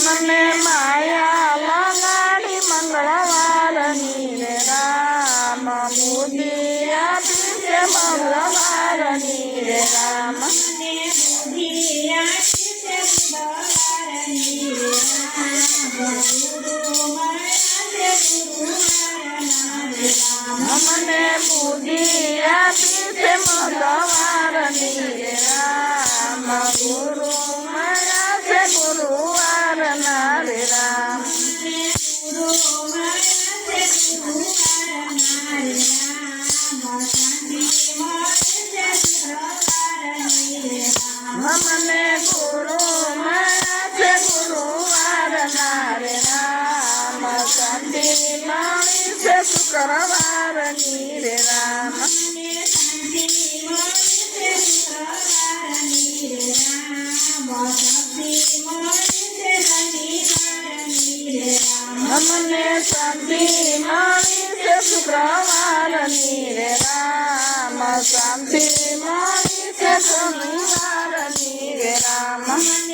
મને માયા લગાડી મંગળવારની રે રામ બુદ્ધિ આપી છે મંગળવારની રે રામ મને બુદ્ધિ આપી છે મંગળવારની રે રામ ગુરુ માયા છે ગુરુવારના રે રામ મને ગુરુ માયા છે ગુરુવારના રે રામ શાંતિ મળી છે શુક્રવારની રે રામ મને શાંતિ મળી છે શુક્રવારની રે રામ શાંતિ મળી છે શનિવારની રે રામ